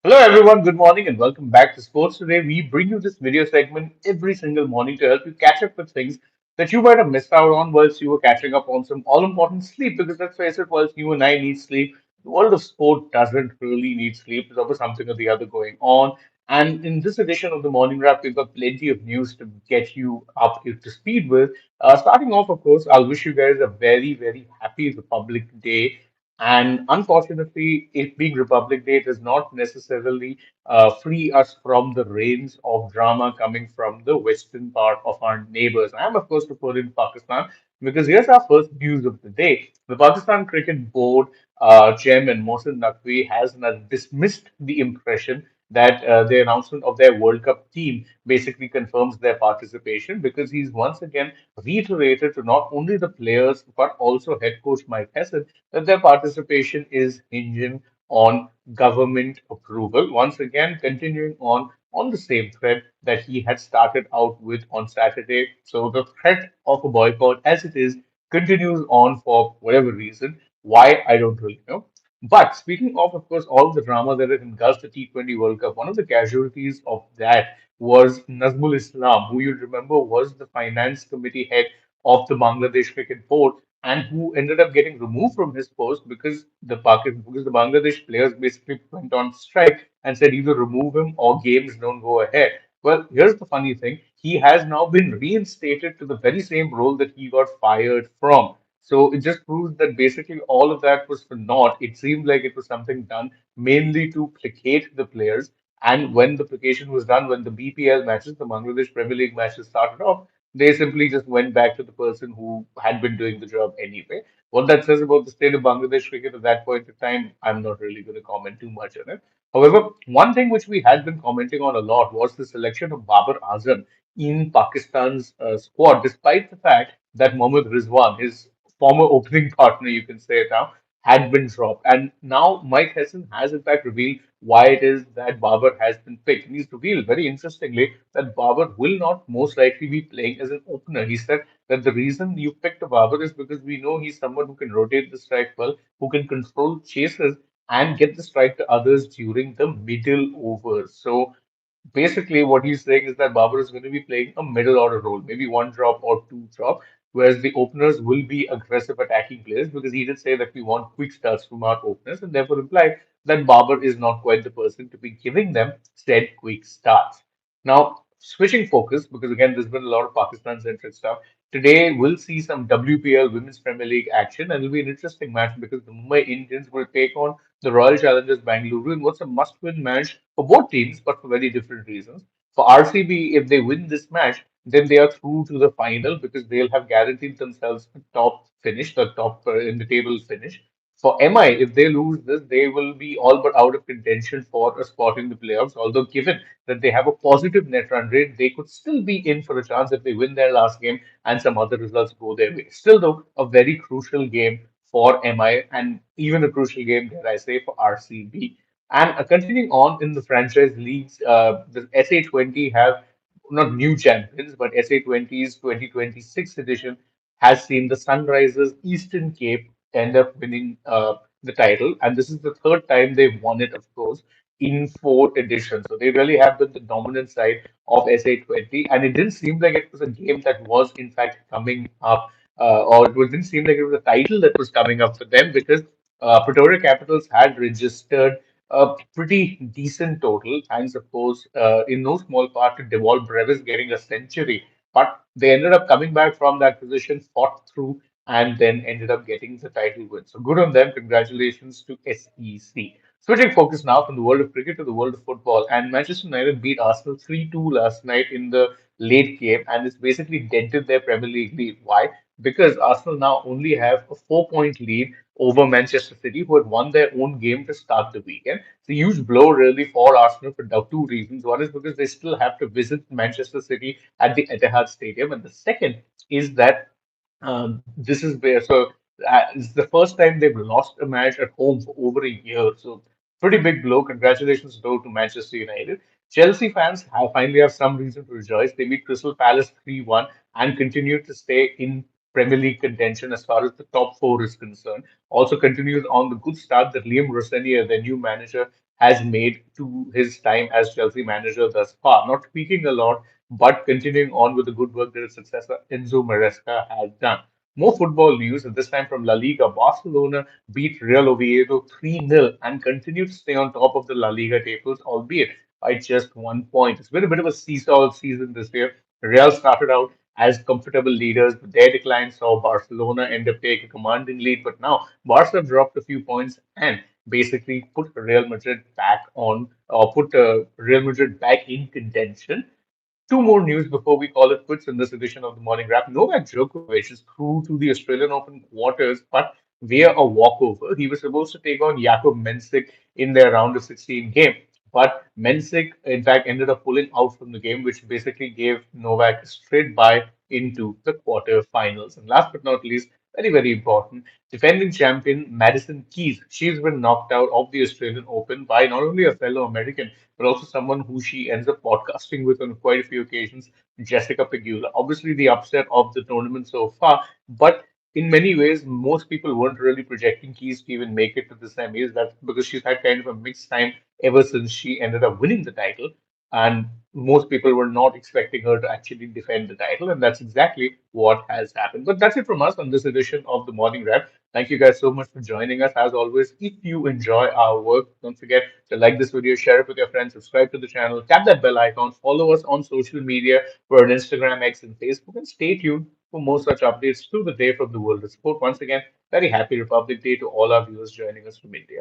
Hello everyone, good morning and welcome back to Sports. Today we bring you this video segment every single morning to help you catch up with things that you might have missed out on whilst you were catching up on some all-important sleep. Because let's face it, whilst you and I need sleep, the world of sport doesn't really need sleep. There's always something or the other going on. And in this edition of the Morning Wrap, we've got plenty of news to get you up to speed with. Starting off, of course, I'll wish you guys a very, very happy Republic Day. And unfortunately, it being Republic Day does not necessarily free us from the reins of drama coming from the western part of our neighbors. I'm, of course, referring to Pakistan because here's our first news of the day. The Pakistan Cricket Board chairman Mohsin Naqvi has now dismissed the impression that the announcement of their World Cup team basically confirms their participation because he's once again reiterated to not only the players but also head coach Mike Hesson that their participation is hinging on government approval. Once again, continuing on the same thread that he had started out with on Saturday. So the threat of a boycott, as it is, continues on for whatever reason. Why, I don't really know. But speaking of course, all the drama that had engulfed the T20 World Cup, one of the casualties of that was Nazmul Islam, who you remember was the finance committee head of the Bangladesh Cricket Board and who ended up getting removed from his post because the Bangladesh players basically went on strike and said either remove him or games don't go ahead. Well, here's the funny thing: he has now been reinstated to the very same role that he got fired from. So it just proves that basically all of that was for naught. It seemed like it was something done mainly to placate the players. And when the placation was done, when the BPL matches, the Bangladesh Premier League matches started off, they simply just went back to the person who had been doing the job anyway. What that says about the state of Bangladesh cricket at that point in time, I'm not really going to comment too much on it. However, one thing which we had been commenting on a lot was the selection of Babar Azam in Pakistan's squad, despite the fact that Mohammad Rizwan, his former opening partner, you can say it now, had been dropped. And now Mike Hessen has in fact revealed why it is that Babar has been picked. And he's revealed very interestingly that Babar will not most likely be playing as an opener. He said that the reason you picked Babar is because we know he's someone who can rotate the strike well, who can control chases and get the strike to others during the middle overs. So basically what he's saying is that Babar is going to be playing a middle order role, maybe one drop or two drop, whereas the openers will be aggressive attacking players because he did say that we want quick starts from our openers and therefore implied that Babar is not quite the person to be giving them said quick starts. Now, switching focus, because again, there's been a lot of Pakistan centric stuff. Today, we'll see some WPL Women's Premier League action, and it'll be an interesting match because the Mumbai Indians will take on the Royal Challengers Bangalore in what's a must win match for both teams, but for very different reasons. For RCB, if they win this match, then they are through to the final because they'll have guaranteed themselves a top finish, the top in the table finish. For MI, if they lose this, they will be all but out of contention for a spot in the playoffs. Although, given that they have a positive net run rate, they could still be in for a chance if they win their last game and some other results go their way. Still, though, a very crucial game for MI and even a crucial game, dare I say, for RCB. And continuing on in the franchise leagues, the SA20 have not new champions, but SA20's 2026 edition has seen the Sunrisers Eastern Cape end up winning the title. And this is the third time they've won it, of course, in four editions. So they really have been the dominant side of SA20. And it didn't seem like it was a game that was, in fact, coming up, or it didn't seem like it was a title that was coming up for them because Pretoria Capitals had registered a pretty decent total, thanks, of course, in no small part to Deval Brevis getting a century. But they ended up coming back from that position, fought through, and then ended up getting the title win. So good on them. Congratulations to SEC. Switching focus now from the world of cricket to the world of football. And Manchester United beat Arsenal 3-2 last night in the late game, and it's basically dented their Premier League lead. Why? Because Arsenal now only have a 4 point lead over Manchester City, who had won their own game to start the weekend. It's a huge blow, really, for Arsenal for two reasons. One is because they still have to visit Manchester City at the Etihad Stadium, and the second is that this is where it's the first time they've lost a match at home for over a year. So pretty big blow. Congratulations though to Manchester United. Chelsea fans finally have some reason to rejoice. They beat Crystal Palace 3-1 and continue to stay in Premier League contention as far as the top four is concerned. Also continues on the good start that Liam Rossinier, their new manager, has made to his time as Chelsea manager thus far. Not speaking a lot, but continuing on with the good work that his successor Enzo Maresca has done. More football news, at this time from La Liga. Barcelona beat Real Oviedo 3-0 and continue to stay on top of the La Liga tables, albeit by just 1 point. It's been a bit of a seesaw season this year. Real started out as comfortable leaders, but their decline saw Barcelona end up taking a commanding lead. But now Barca dropped a few points and basically put Real Madrid back on, or put Real Madrid back in contention. Two more news before we call it quits in this edition of the Morning Wrap. Novak Djokovic is through to the Australian Open quarters, but via a walkover. He was supposed to take on Jakub Mensik in their round of 16 game, but Mensik, in fact, ended up pulling out from the game, which basically gave Novak a straight bye into the quarterfinals. And last but not least, very, very important, defending champion Madison Keys. She's been knocked out of the Australian Open by not only a fellow American, but also someone who she ends up podcasting with on quite a few occasions, Jessica Pegula. Obviously, the upset of the tournament so far, but in many ways, most people weren't really projecting Keys to even make it to the semis. That's because she's had kind of a mixed time ever since she ended up winning the title. And most people were not expecting her to actually defend the title, and that's exactly what has happened. But that's it from us on this edition of the Morning Wrap. Thank you guys so much for joining us. As always, if you enjoy our work, don't forget to like this video, share it with your friends, subscribe to the channel, tap that bell icon, follow us on social media. We're on Instagram, X, and Facebook, and stay tuned for more such updates through the day from the world of sport. Once again, very happy Republic Day to all our viewers joining us from India.